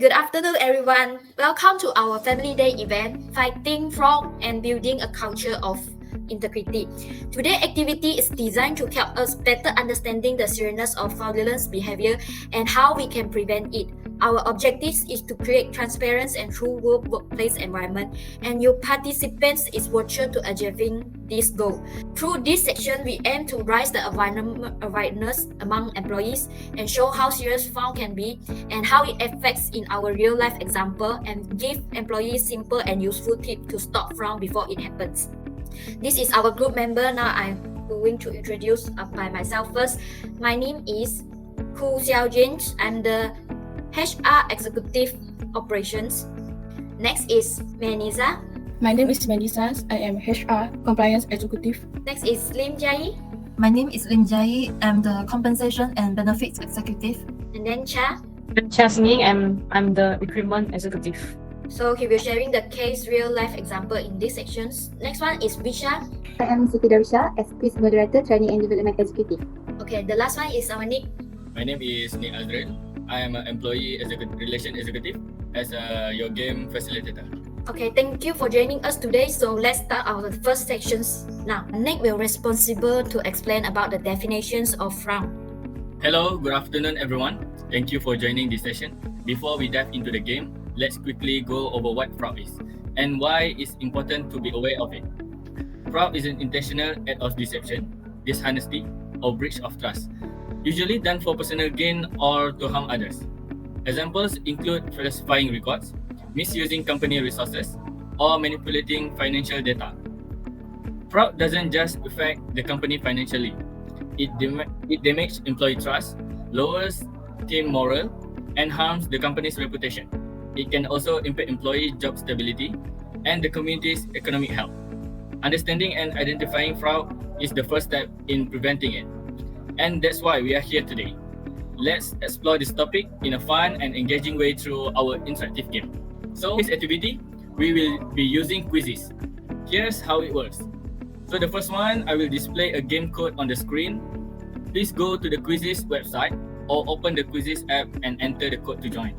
Good afternoon, everyone. Welcome to our Family Day event, Fighting Fraud and Building a Culture of Integrity. Today's activity is designed to help us better understanding the seriousness of fraudulent behavior and how we can prevent it. Our objective is to create transparent and true workplace environment, and your participants is virtual to achieving this goal. Through this section, we aim to raise the awareness among employees and show how serious fraud can be and how it affects in our real life example, and give employees simple and useful tips to stop fraud before it happens. This is our group member. Now I'm going to introduce by myself first. My name is Ku Xiao Jin. I'm the HR Executive Operations. Next is Melissa. My name is Melissa. I am HR Compliance Executive. Next is Lim Jai. My name is Lim Jai. I'm the Compensation and Benefits Executive. And then Cha. I'm Cha Singing, and I'm the Recruitment Executive. So he will sharing the case real life example in these sections. Next one is Visha. I am Siti Darsha, as Quiz Moderator, Training and Development Executive. Okay, the last one is our Nick. My name is Nick Azrael. I am an Employee Relation Executive as your game facilitator. Okay, thank you for joining us today. So let's start our first sections now. Nick will responsible to explain about the definitions of fraud. Hello, good afternoon everyone. Thank you for joining this session. Before we dive into the game, let's quickly go over what fraud is and why it's important to be aware of it. Fraud is an intentional act of deception, dishonesty, or breach of trust, usually done for personal gain or to harm others. Examples include falsifying records, misusing company resources, or manipulating financial data. Fraud doesn't just affect the company financially. It damages employee trust, lowers team morale, and harms the company's reputation. It can also impact employee job stability and the community's economic health. Understanding and identifying fraud is the first step in preventing it. And that's why we are here today. Let's explore this topic in a fun and engaging way through our interactive game. So, this activity, we will be using quizzes. Here's how it works. So the first one, I will display a game code on the screen. Please go to the quizzes website or open the quizzes app and enter the code to join.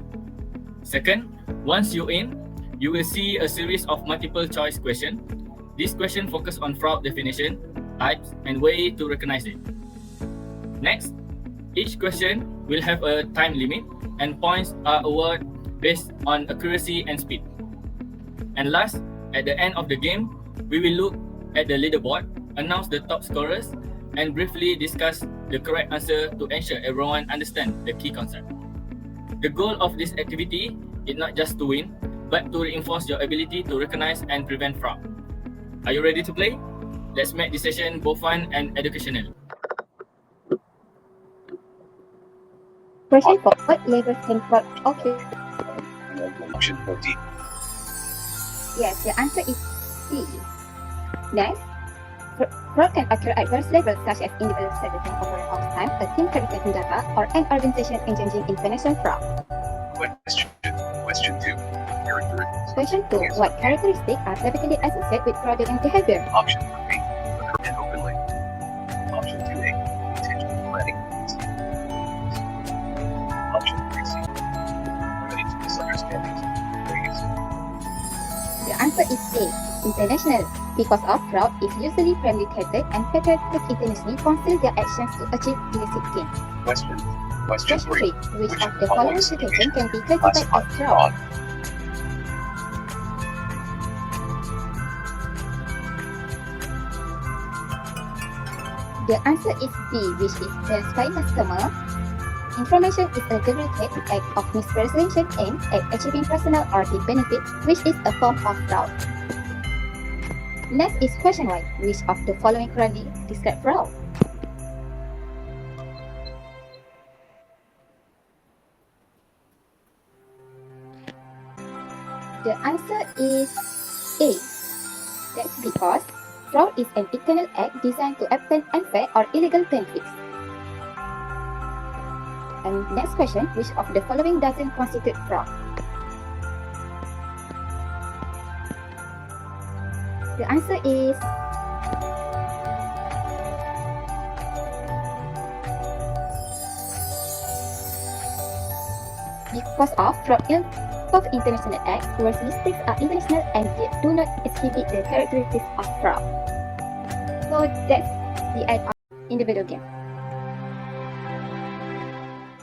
Second, once you're in, you will see a series of multiple choice questions. This question focus on fraud definition, types, and way to recognize it. Next, each question will have a time limit and points are awarded based on accuracy and speed. And last, at the end of the game, we will look at the leaderboard, announce the top scorers, and briefly discuss the correct answer to ensure everyone understands the key concept. The goal of this activity is not just to win, but to reinforce your ability to recognize and prevent fraud. Are you ready to play? Let's make this session both fun and educational. Question 4. What labels can fraud occur? Option 14. Yes, the answer is C. Next, fraud can occur at various levels such as individual servicing over a long time, a team fabricating data, or an organization engaging in financial fraud. Question 2. Characteristics. Question 2. What characteristics are typically associated with fraudulent behavior? Option 3. Occur and openly. Option 2A. Intentional planning. Option 3C. Related to misunderstandings. Ways. The answer is A. International. Because of fraud is usually premeditated and perpetrators intentionally conceal their actions to achieve illicit gain. Question 3. Which of the following situations can be classified as fraud? The answer is B, which is falsifying customer. Information is a deliberate act of misrepresentation aimed at achieving personal or team benefit, which is a form of fraud. Next is question 1. Which of the following correctly describe fraud? The answer is A. That's because fraud is an internal act designed to obtain unfair or illegal benefits. And next question, which of the following doesn't constitute fraud? The answer is Because of fraud in both international acts, where statistics are international and yet do not exhibit the characteristics of fraud. So that's the end of individual game.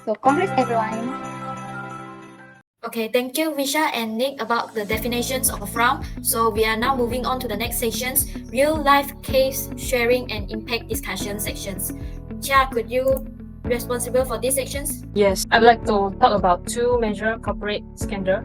So congrats everyone. Okay, thank you Visha and Nick about the definitions of fraud. So we are now moving on to the next sections, real life case sharing and impact discussion sections. Chia, could you be responsible for these sections? Yes, I'd like to talk about two major corporate scandal,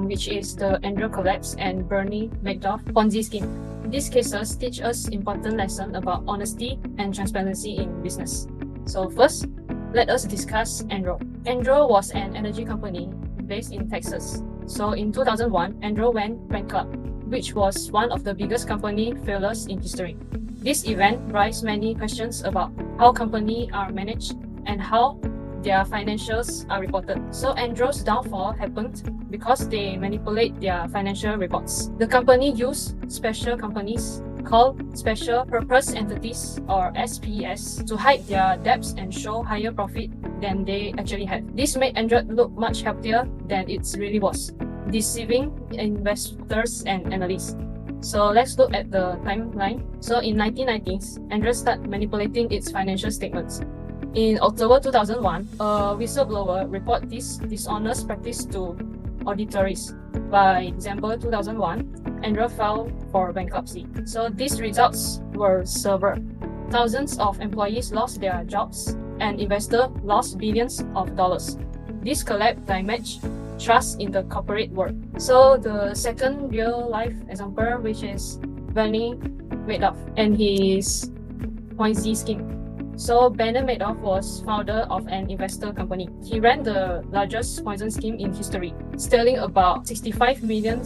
which is the Andrew collapse and Bernie Madoff Ponzi scheme. These cases teach us important lesson about honesty and transparency in business. So first, let us discuss Enro. Enro was an energy company based in Texas. So in 2001, Enro went bankrupt, which was one of the biggest company failures in history. This event raised many questions about how companies are managed and how their financials are reported. So Enro's downfall happened because they manipulate their financial reports. The company used special companies called Special Purpose Entities or SPS to hide their debts and show higher profit than they actually had. This made Android look much healthier than it really was, deceiving investors and analysts. So let's look at the timeline. So in 1990s, Android started manipulating its financial statements. In October 2001, a whistleblower reported this dishonest practice to auditors. By December 2001, Android filed for bankruptcy. So these results were severe. Thousands of employees lost their jobs and investors lost billions of dollars. This collapse damaged trust in the corporate world. So the second real-life example, which is Bernie Madoff and his Ponzi scheme. So Bernie Madoff was founder of an investor company. He ran the largest Ponzi scheme in history, stealing about $65 million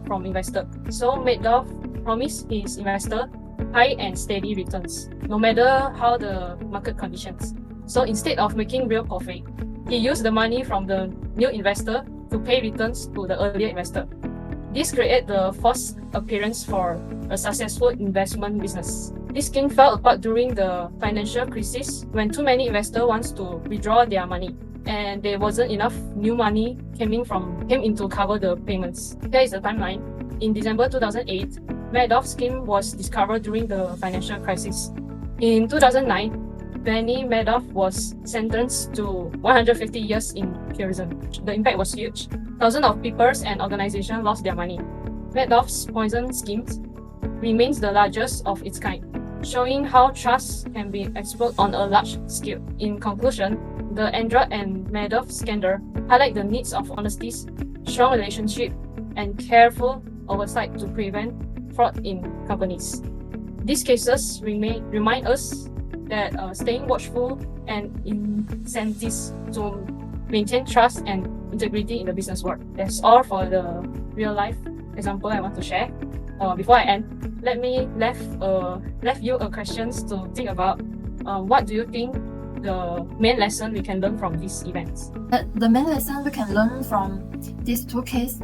from investors. So Madoff promised his investor high and steady returns, no matter how the market conditions. So instead of making real profit, he used the money from the new investor to pay returns to the earlier investor. This created the false appearance for a successful investment business. This scheme fell apart during the financial crisis when too many investors wanted to withdraw their money and there wasn't enough new money came in to cover the payments. Here is the timeline. In December 2008, Madoff's scheme was discovered during the financial crisis. In 2009, Bernie Madoff was sentenced to 150 years in prison. The impact was huge. Thousands of people and organizations lost their money. Madoff's poison schemes remains the largest of its kind, showing how trust can be exploited on a large scale. In conclusion, the Android and Madoff scandal highlight the needs of honesty, strong relationship, and careful oversight to prevent fraud in companies. These cases remind us that staying watchful and incentives to maintain trust and integrity in the business world. That's all for the real life example I want to share. Before I end, let me left you a questions to think about. What do you think the main lesson we can learn from these events? The main lesson we can learn from these two cases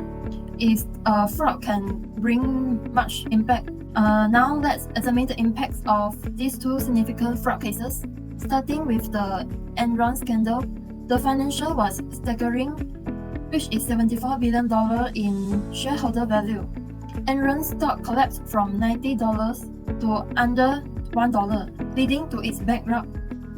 is fraud can bring much impact. Now let's examine the impacts of these two significant fraud cases. Starting with the Enron scandal, the financial was staggering, which is $74 billion in shareholder value. Enron's stock collapsed from $90 to under $1, leading to its bankrupt.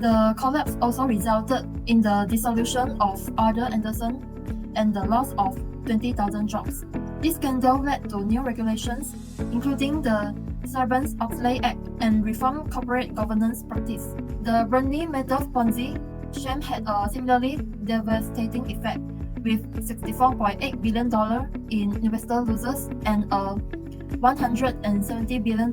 The collapse also resulted in the dissolution of Arthur Andersen and the loss of 20,000 jobs. This scandal led to new regulations, including the Sarbanes-Oxley Act and reform corporate governance practice. The Bernie Madoff Ponzi scheme had a similarly devastating effect, with $64.8 billion in investor losses and a $170 billion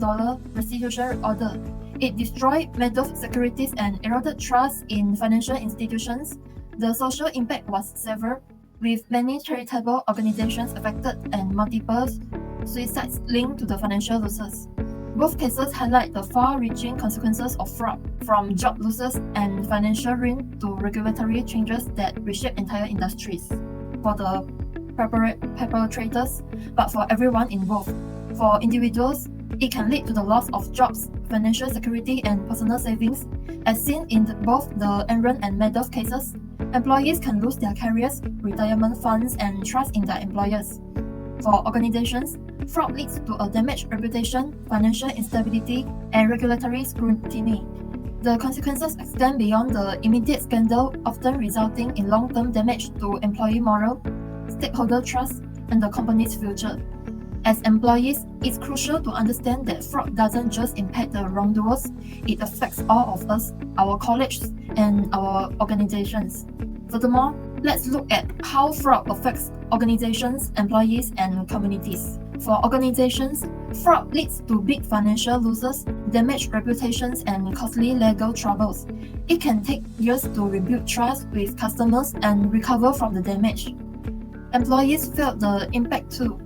restitution order. It destroyed Madoff securities and eroded trust in financial institutions. The social impact was severe, with many charitable organizations affected and multiple suicides linked to the financial losses. Both cases highlight the far-reaching consequences of fraud, from job losses and financial ruin to regulatory changes that reshape entire industries. For the perpetrators, but for everyone involved. For individuals, it can lead to the loss of jobs, financial security, and personal savings, as seen in both the Enron and Madoff cases. Employees can lose their careers, retirement funds, and trust in their employers. For organizations, fraud leads to a damaged reputation, financial instability, and regulatory scrutiny. The consequences extend beyond the immediate scandal, often resulting in long-term damage to employee morale, stakeholder trust, and the company's future. As employees, it's crucial to understand that fraud doesn't just impact the wrongdoers, it affects all of us, our colleagues, and our organizations. Furthermore, let's look at how fraud affects organizations, employees, and communities. For organizations, fraud leads to big financial losses, damaged reputations, and costly legal troubles. It can take years to rebuild trust with customers and recover from the damage. Employees felt the impact too.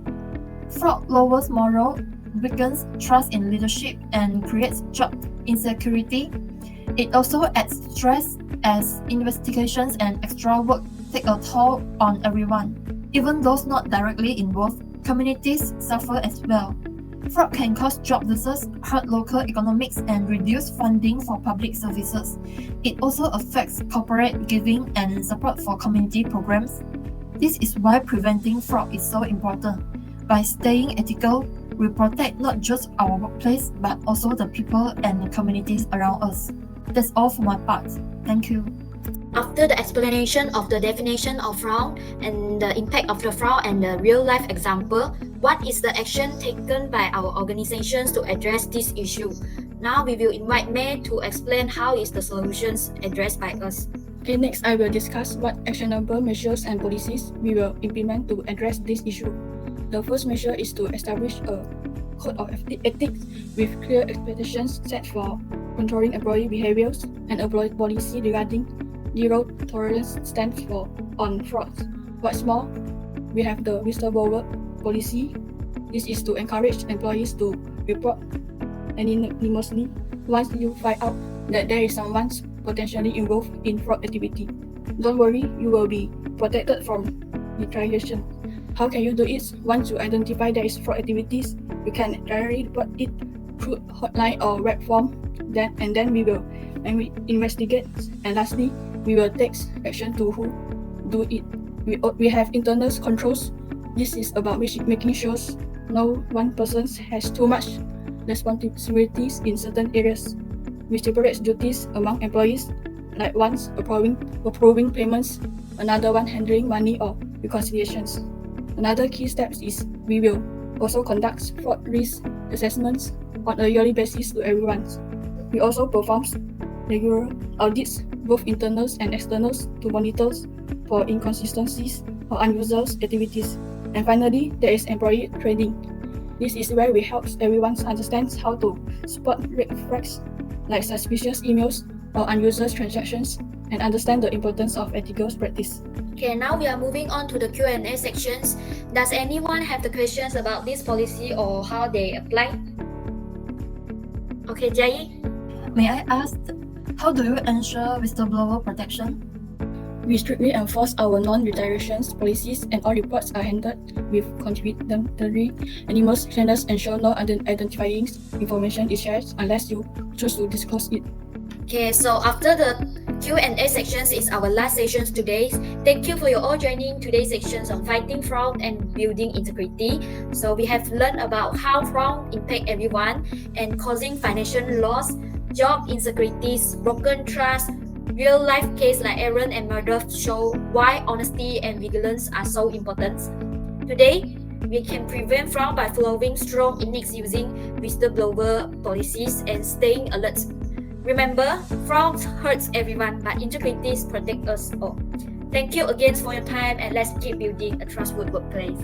Fraud lowers morale, weakens trust in leadership, and creates job insecurity. It also adds stress as investigations and extra work take a toll on everyone. Even those not directly involved, communities suffer as well. Fraud can cause job losses, hurt local economics, and reduce funding for public services. It also affects corporate giving and support for community programs. This is why preventing fraud is so important. By staying ethical, we protect not just our workplace but also the people and communities around us. That's all for my part. Thank you. After the explanation of the definition of fraud and the impact of the fraud and the real-life example, what is the action taken by our organizations to address this issue? Now we will invite May to explain how is the solutions addressed by us. Okay, next I will discuss what actionable measures and policies we will implement to address this issue. The first measure is to establish a code of ethics with clear expectations set for controlling employee behaviors and a policy regarding zero tolerance stance on fraud. What's more, we have the whistleblower policy. This is to encourage employees to report anonymously once you find out that there is someone potentially involved in fraud activity. Don't worry, you will be protected from retaliation. How can you do it? Once you identify there is fraud activities, you can directly report it through hotline or web form, and then we will investigate. And lastly, we will take action to who do it. We have internal controls. This is about making sure no one person has too much responsibilities in certain areas. We separate duties among employees, like one's approving payments, another one handling money or reconciliations. Another key step is we will also conduct fraud risk assessments on a yearly basis to everyone. We also perform regular audits, both internals and externals, to monitor for inconsistencies or unusual activities. And finally, there is employee training. This is where we help everyone understand how to spot red flags like suspicious emails or unusual transactions and understand the importance of ethical practice. Okay, now we are moving on to the Q&A sections. Does anyone have the questions about this policy or how they apply? Okay, Jai. May I ask, how do you ensure whistleblower protection? We strictly enforce our non-retaliation policies and all reports are handled with confidentiality. Animal standards ensure no identifying information is shared unless you choose to disclose it. Okay, so after the Q&A sections is our last sessions today. Thank you for your all joining today's sections on fighting fraud and building integrity. So we have learned about how fraud impact everyone and causing financial loss, job insecurities, broken trust. Real life case like Aaron and Murdoch show why honesty and vigilance are so important. Today, we can prevent fraud by following strong ethics using whistleblower policies and staying alert. Remember, fraud hurts everyone, but integrity protects us all. Thank you again for your time, and let's keep building a trustworthy workplace.